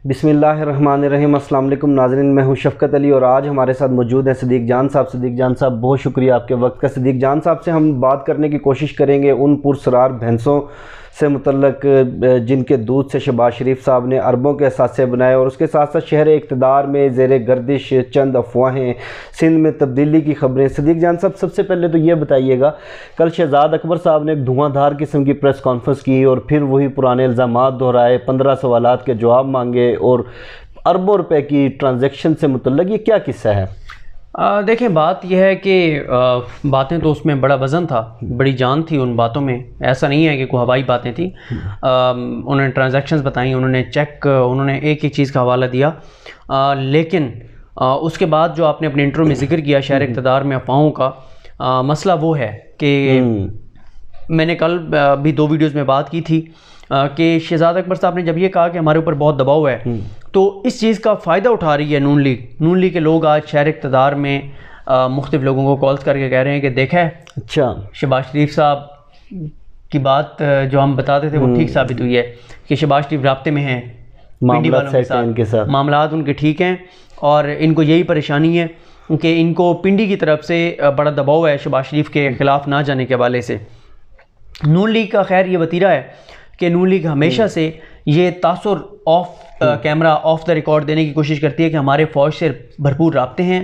بسم اللہ الرحمن الرحیم۔ السلام علیکم ناظرین، میں ہوں شفقت علی اور آج ہمارے ساتھ موجود ہیں صدیق جان صاحب۔ صدیق جان صاحب بہت شکریہ آپ کے وقت کا۔ صدیق جان صاحب سے ہم بات کرنے کی کوشش کریں گے ان پرسرار بھینسوں سے متعلق جن کے دودھ سے شہباز شریف صاحب نے اربوں کے اثاثے بنائے، اور اس کے ساتھ ساتھ شہر اقتدار میں زیر گردش چند افواہیں، سندھ میں تبدیلی کی خبریں۔ صدیق جان صاحب سب سے پہلے تو یہ بتائیے گا، کل شہزاد اکبر صاحب نے ایک دھواں دھار قسم کی پریس کانفرنس کی اور پھر وہی پرانے الزامات دہرائے، 15 سوالات کے جواب مانگے اور اربوں روپے کی ٹرانزیکشن سے متعلق یہ کیا قصہ ہے؟ دیکھیں، بات یہ ہے کہ باتیں تو اس میں بڑا وزن تھا، بڑی جان تھی ان باتوں میں۔ ایسا نہیں ہے کہ کوئی ہوائی باتیں تھیں۔ انہوں نے ٹرانزیکشنز بتائیں، انہوں نے چیک، انہوں نے ایک ایک چیز کا حوالہ دیا، لیکن اس کے بعد جو آپ نے اپنے انٹرو میں ذکر کیا شہر اقتدار میں افواہوں کا، مسئلہ وہ ہے کہ میں نے کل بھی 2 ویڈیوز میں بات کی تھی کہ شہزاد اکبر صاحب نے جب یہ کہا کہ ہمارے اوپر بہت دباؤ ہے، تو اس چیز کا فائدہ اٹھا رہی ہے نون لیگ کے لوگ۔ آج شہر اقتدار میں مختلف لوگوں کو کالز کر کے کہہ رہے ہیں کہ دیکھا ہے، اچھا شہباز شریف صاحب کی بات جو ہم بتاتے تھے وہ ٹھیک ثابت ہوئی ہے کہ شہباز شریف رابطے میں ہیں، پنڈی والوں کے ساتھ معاملات ان کے ٹھیک ہیں، اور ان کو یہی پریشانی ہے کہ ان کو پنڈی کی طرف سے بڑا دباؤ ہے شہباز شریف کے خلاف نہ جانے کے حوالے سے۔ نون لیگ کا خیر یہ وتیرہ ہے کہ نون لیگ ہمیشہ سے یہ تاثر of camera, of the record دینے کی کوشش کرتی ہے کہ ہمارے فوج سے بھرپور رابطے ہیں،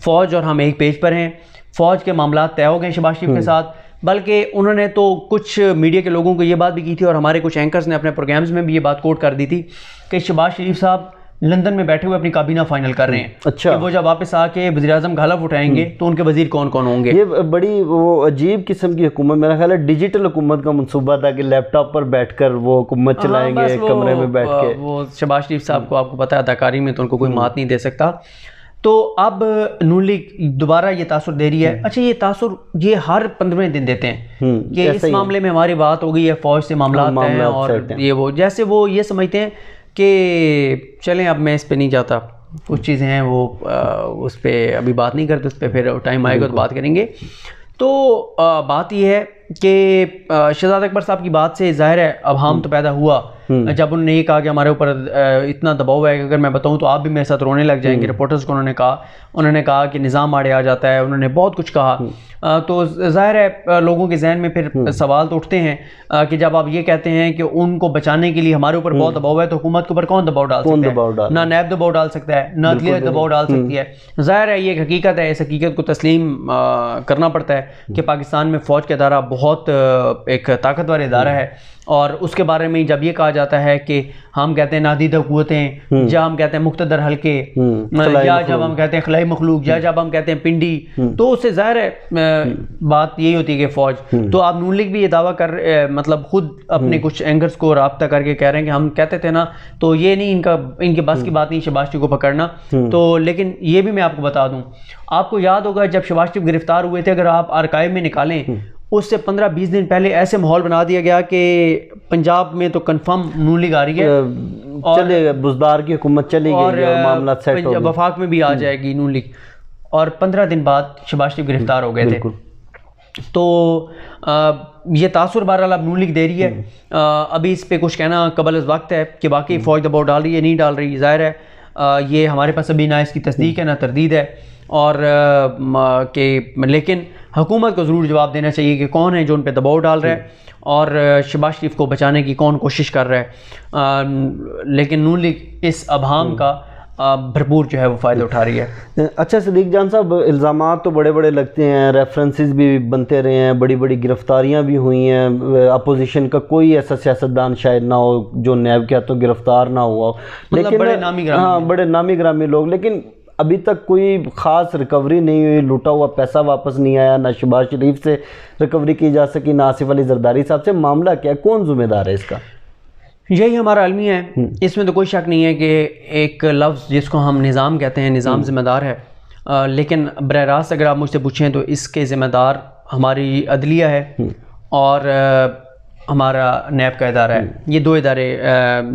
فوج اور ہم ایک پیج پر ہیں، فوج کے معاملات طے ہو گئے شہباز شریف کے ساتھ۔ بلکہ انہوں نے تو کچھ میڈیا کے لوگوں کو یہ بات بھی کی تھی، اور ہمارے کچھ اینکرز نے اپنے پروگرامز میں بھی یہ بات کوٹ کر دی تھی کہ شہباز شریف صاحب لندن میں بیٹھے ہوئے اپنی کابینہ فائنل کر رہے ہیں، اچھا کہ وہ جب واپس آ کے وزیر اعظم کا حلف اٹھائیں گے تو ان کے وزیر کون کون ہوں گے۔ یہ بڑی وہ عجیب قسم کی حکومت، میرا خیال ہے ڈیجیٹل حکومت کا منصوبہ تھا کہ لیپ ٹاپ پر بیٹھ کر وہ حکومت چلائیں گے کمرے میں بیٹھ کے۔ وہ شہباز شریف صاحب کو آپ کو پتہ ہے اداکاری میں تو ان کو کوئی مات نہیں دے سکتا۔ تو اب نون لیگ دوبارہ یہ تاثر دے رہی ہے۔ اچھا، یہ تاثر یہ ہر 15 دن دیتے ہیں کہ اس معاملے میں ہماری بات ہو گئی ہے، فوج سے معاملات ہیں، اور یہ وہ جیسے وہ یہ سمجھتے ہیں کہ چلیں اب میں اس پہ نہیں جاتا، کچھ چیزیں ہیں وہ اس پہ ابھی بات نہیں کرتے، اس پہ پھر ٹائم آئے گا تو بات کریں گے۔ تو بات یہ ہے کہ شہزاد اکبر صاحب کی بات سے ظاہر ہے ابہام تو پیدا ہوا جب انہوں نے یہ کہا کہ ہمارے اوپر اتنا دباؤ ہے کہ اگر میں بتاؤں تو آپ بھی میرے ساتھ رونے لگ جائیں گے۔ رپورٹرز کو انہوں نے کہا کہ نظام آڑے آ جاتا ہے، انہوں نے بہت کچھ کہا۔ تو ظاہر ہے لوگوں کے ذہن میں پھر سوال تو اٹھتے ہیں کہ جب آپ یہ کہتے ہیں کہ ان کو بچانے کے لیے ہمارے اوپر بہت دباؤ ہے تو حکومت کے اوپر کون دباؤ ڈال سکتا ہے؟ نہ نیب دباؤ ڈال سکتا ہے، نہ عدلیہ دباؤ ڈال سکتی ہے۔ ظاہر ہے یہ ایک حقیقت ہے، اس حقیقت کو تسلیم کرنا پڑتا ہے کہ پاکستان میں فوج کا ادارہ بہت ایک طاقتور ادارہ ہے، اور اس کے بارے میں جب یہ کہا جاتا ہے کہ ہم کہتے ہیں نادیدہ قوتیں، یا ہم کہتے ہیں مقتدر حلقے، یا جب ہم کہتے ہیں خلائی مخلوق، یا جب ہم کہتے ہیں پنڈی، تو اس سے ظاہر ہے بات یہی ہوتی ہے کہ فوج۔ تو آپ نون لیگ بھی یہ دعویٰ مطلب خود اپنے کچھ اینکرز کو رابطہ کر کے کہہ رہے ہیں کہ ہم کہتے تھے نا، تو یہ نہیں ان کے بس کی بات نہیں شہباز شریف کو پکڑنا۔ تو لیکن یہ بھی میں آپ کو بتا دوں، آپ کو یاد ہوگا جب شہباز شریف گرفتار ہوئے تھے، اگر آپ آرکائیو میں نکالیں، اس سے 15-20 دن پہلے ایسے ماحول بنا دیا گیا کہ پنجاب میں تو کنفرم نون لیگ آ رہی ہے، چلے بزدار کی حکومت چلی گئی اور معاملات سیٹ ہو گئے، وفاق میں بھی آ جائے گی نون لیگ۔ اور 15 دن بعد شہباز شریف گرفتار ہو گئے تھے۔ تو یہ تاثر بہرحال اب نون لیگ دے رہی ہے۔ ابھی اس پہ کچھ کہنا قبل از وقت ہے کہ باقی فوج دباؤ ڈال رہی ہے نہیں ڈال رہی، ظاہر ہے یہ ہمارے پاس ابھی نہ اس کی تصدیق ہے نہ تردید ہے، اور کہ لیکن حکومت کو ضرور جواب دینا چاہیے کہ کون ہے جو ان پہ دباؤ ڈال رہا ہے اور شہباز شریف کو بچانے کی کون کوشش کر رہا ہے۔ لیکن نون لیگ اس ابہام کا بھرپور جو ہے وہ فائدہ اٹھا رہی ہے۔ اچھا صدیق جان صاحب، الزامات تو بڑے بڑے لگتے ہیں، ریفرنسز بھی بنتے رہے ہیں، بڑی بڑی گرفتاریاں بھی ہوئی ہیں، اپوزیشن کا کوئی ایسا سیاستدان شاید نہ ہو جو نیب کے ہاتھوں گرفتار نہ ہوا ہو، لیکن بڑے نامی گرامی لوگ، لیکن ابھی تک کوئی خاص ریکوری نہیں ہوئی، لوٹا ہوا پیسہ واپس نہیں آیا، نہ شہباز شریف سے ریکوری کی جا سکی، نہ آصف علی زرداری صاحب سے۔ معاملہ کیا ہے، کون ذمہ دار ہے اس کا؟ یہی ہمارا المیہ ہے، اس میں تو کوئی شک نہیں ہے کہ ایک لفظ جس کو ہم نظام کہتے ہیں، نظام ذمہ دار ہے، لیکن براہ راست اگر آپ مجھ سے پوچھیں تو اس کے ذمہ دار ہماری عدلیہ ہے اور ہمارا نیب کا ادارہ ہے۔ یہ 2 ادارے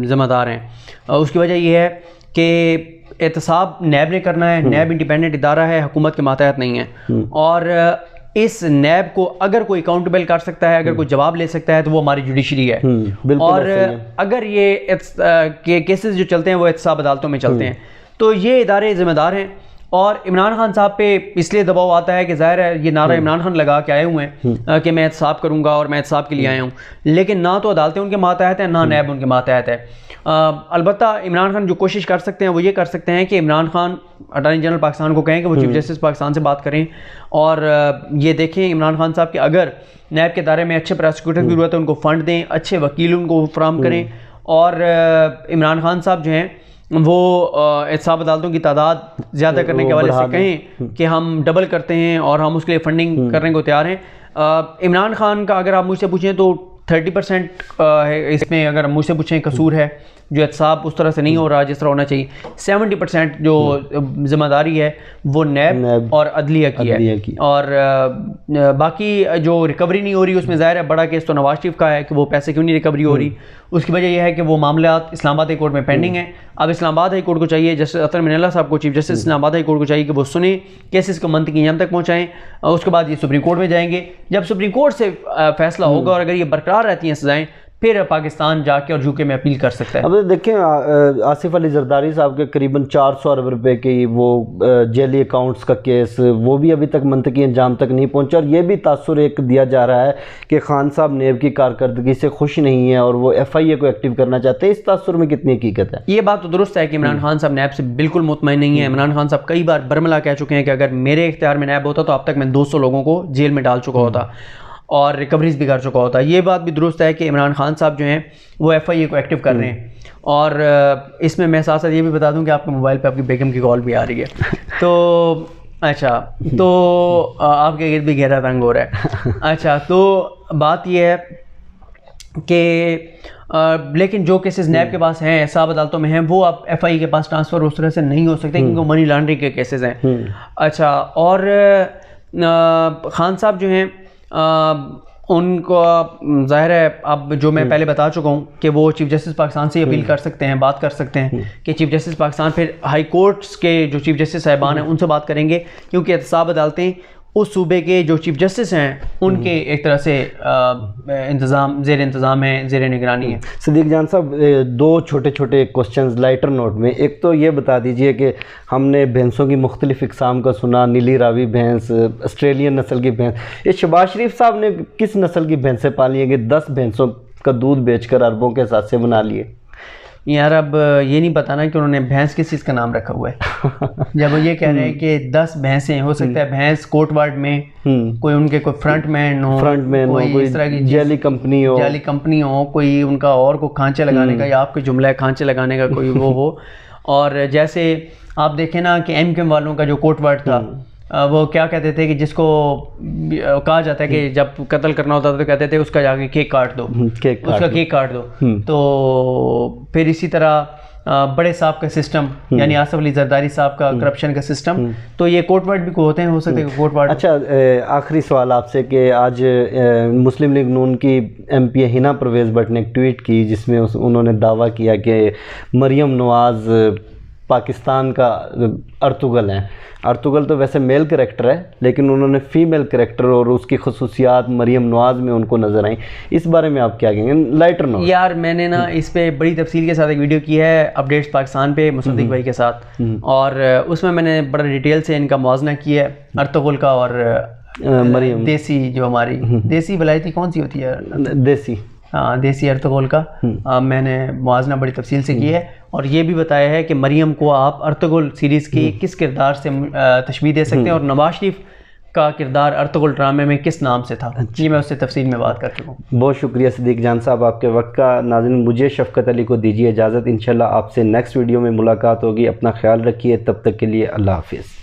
ذمہ دار ہیں۔ اس کی وجہ یہ ہے کہ احتساب نیب نے کرنا ہے، نیب انڈیپینڈنٹ ادارہ ہے، حکومت کے ماتحت نہیں ہے، اور اس نیب کو اگر کوئی اکاؤنٹیبل کر سکتا ہے, اگر کوئی جواب لے سکتا ہے, تو وہ ہماری جوڈیشری ہے. اور اگر یہ کیسز جو چلتے ہیں وہ احتساب عدالتوں میں چلتے ہیں, تو یہ ادارے ذمہ دار ہیں. اور عمران خان صاحب پہ اس لیے دباؤ آتا ہے کہ ظاہر ہے یہ نعرہ عمران خان لگا کے آئے ہوئے ہیں کہ میں احتساب کروں گا اور میں احتساب کے لیے آیا ہوں, لیکن نہ تو عدالتیں ان کے ماتحت ہیں, نہ نیب ان کے ماتحت ہے. البتہ عمران خان جو کوشش کر سکتے ہیں وہ یہ کر سکتے ہیں کہ عمران خان اٹارنی جنرل پاکستان کو کہیں کہ وہ چیف جسٹس پاکستان سے بات کریں, اور یہ دیکھیں عمران خان صاحب کہ اگر نیب کے دائرے میں اچھے پراسیکیوٹر کی ضرورت ہے ان کو فنڈ دیں, اچھے وکیل ان کو فراہم کریں, اور عمران خان صاحب جو ہیں وہ احتساب عدالتوں کی تعداد زیادہ کرنے کے حوالے سے کہیں کہ ہم ڈبل کرتے ہیں اور ہم اس کے لیے فنڈنگ کرنے کو تیار ہیں. عمران خان کا اگر آپ مجھ سے پوچھیں تو 30% اس میں اگر مجھ سے پوچھیں قصور ہے, جو احتساب اس طرح سے نہیں ہو رہا جس طرح ہونا چاہیے. 70% جو ذمہ داری ہے وہ نیب اور عدلیہ کی ہے, اور باقی جو ریکوری نہیں ہو رہی اس میں ظاہر ہے بڑا کیس تو نواز شریف کا ہے کہ وہ پیسے کیوں نہیں ریکوری ہو رہی. اس کی وجہ یہ ہے کہ وہ معاملات اسلام آباد ہائی کورٹ میں پینڈنگ ہیں. اب اسلام آباد ہائی کورٹ کو چاہیے, جسٹس اطہر من اللہ صاحب کو, چیف جسٹس اسلام آباد ہائی کورٹ کو چاہیے کہ وہ سنیں کیسز کو منطقی انجام تک پہنچائیں. اس کے بعد یہ سپریم کورٹ میں جائیں گے. جب سپریم کورٹ سے فیصلہ ہوگا اور اگر یہ برقرار رہتی ہیں سزائیں, پھر پاکستان جا کے اور یو کے میں اپیل کر سکتا ہے. اب دیکھیں آصف علی زرداری صاحب کے قریباً 400 ارب روپے کی وہ جیلی اکاؤنٹس کا کیس, وہ بھی ابھی تک منطقی انجام تک نہیں پہنچا, اور یہ بھی تاثر ایک دیا جا رہا ہے کہ خان صاحب نیب کی کارکردگی سے خوش نہیں ہیں اور وہ ایف آئی اے کو ایکٹیو کرنا چاہتے ہیں. اس تاثر میں کتنی حقیقت ہے؟ یہ بات تو درست ہے کہ عمران خان صاحب نیب سے بالکل مطمئن نہیں ہے. عمران خان صاحب کئی بار برملا کہہ چکے ہیں کہ اگر میرے اختیار میں نیب ہوتا تو اب تک میں 200 لوگوں کو جیل میں ڈال چکا ہوتا اور ریکوریز بھی کر چکا ہوتا. یہ بات بھی درست ہے کہ عمران خان صاحب جو ہیں وہ ایف آئی اے کو ایکٹیو کر رہے ہیں. اور اس میں میں ساتھ ساتھ یہ بھی بتا دوں کہ آپ کے موبائل پہ آپ کی بیگم کی کال بھی آ رہی ہے. تو اچھا, تو آپ کے گرد بھی گہرا تنگ ہو رہا ہے. اچھا, تو بات یہ ہے کہ لیکن جو کیسز نیب کے پاس ہیں, احتساب عدالتوں میں ہیں, وہ اب ایف آئی اے کے پاس ٹرانسفر اس طرح سے نہیں ہو سکتے کیونکہ وہ منی لانڈرنگ کے کیسز ہیں. اچھا, اور خان صاحب جو ہیں ان کو ظاہر ہے اب جو میں پہلے بتا چکا ہوں کہ وہ چیف جسٹس پاکستان سے اپیل کر سکتے ہیں, بات کر سکتے ہیں کہ چیف جسٹس پاکستان پھر ہائی کورٹس کے جو چیف جسٹس صاحبان ہیں ان سے بات کریں گے, کیونکہ احتساب عدالتیں اس صوبے کے جو چیف جسٹس ہیں ان کے ایک طرح سے زیر انتظام ہیں, زیر نگرانی ہیں. صدیق جان صاحب, 2 چھوٹے چھوٹے کوسچنز لائٹر نوٹ میں. ایک تو یہ بتا دیجئے کہ ہم نے بھینسوں کی مختلف اقسام کا سنا, نیلی راوی بھینس, آسٹریلین نسل کی بھینس. یہ شہباز شریف صاحب نے کس نسل کی بھینسیں پالی ہیں کہ 10 بھینسوں کا دودھ بیچ کر اربوں کے حساب سے بنا لیے؟ یار اب یہ نہیں پتا نا کہ انہوں نے بھینس کس چیز کا نام رکھا ہوا ہے. جب وہ یہ کہہ رہے ہیں کہ 10 بھینسیں, ہو سکتا ہے بھینس کوٹ وارڈ میں کوئی ان کے کوئی فرنٹ مین ہو, کوئی اس طرح کی جیلی کمپنی ہو, کوئی ان کا اور کو کھانچے لگانے کا, یا آپ کے جملہ ہے کھانچے لگانے کا کوئی وہ ہو. اور جیسے آپ دیکھیں نا کہ ایم کیم والوں کا جو کوٹ وارڈ تھا, وہ کیا کہتے تھے کہ جس کو کہا جاتا ہے کہ جب قتل کرنا ہوتا تھا تو کہتے تھے اس کا جا کے کیک کاٹ دو, اس کا کیک کاٹ دو. تو پھر اسی طرح بڑے صاحب کا سسٹم, یعنی آصف علی زرداری صاحب کا کرپشن کا سسٹم, تو یہ کوٹ وارڈ بھی کو ہوتے ہیں, ہو سکتے ہیں کوٹ وارڈ. اچھا, آخری سوال آپ سے کہ آج مسلم لیگ نون کی ایم پی ہنا پرویز بٹ نے ایک ٹویٹ کی جس میں انہوں نے دعویٰ کیا کہ مریم نواز پاکستان کا ارطغرل ہیں. ارطغرل تو ویسے میل کریکٹر ہے, لیکن انہوں نے فیمیل کریکٹر اور اس کی خصوصیات مریم نواز میں ان کو نظر آئیں. اس بارے میں آپ کیا کہیں گے؟ Lighter note. یار میں نے نا اس پہ بڑی تفصیل کے ساتھ ایک ویڈیو کی ہے اپڈیٹس پاکستان پہ مصدق بھائی کے ساتھ, اور اس میں نے بڑا ڈیٹیل سے ان کا موازنہ کیا ہے ارطغرل کا اور مریم. دیسی جو ہماری دیسی ولایتی کون سی ہوتی ہے؟ دیسی ارطغرل کا میں نے موازنہ بڑی تفصیل سے کی ہے, اور یہ بھی بتایا ہے کہ مریم کو آپ ارطغرل سیریز کی کس کردار سے تشبیہ دے سکتے ہیں, اور نواز شریف کا کردار ارطغرل ڈرامے میں کس نام سے تھا. یہ میں اس سے تفصیل میں بات کر چکا ہوں. بہت شکریہ صدیق جان صاحب آپ کے وقت کا. ناظرین, مجھے شفقت علی کو دیجیے اجازت, انشاءاللہ آپ سے نیکسٹ ویڈیو میں ملاقات ہوگی. اپنا خیال رکھیے, تب تک کے لیے اللہ حافظ.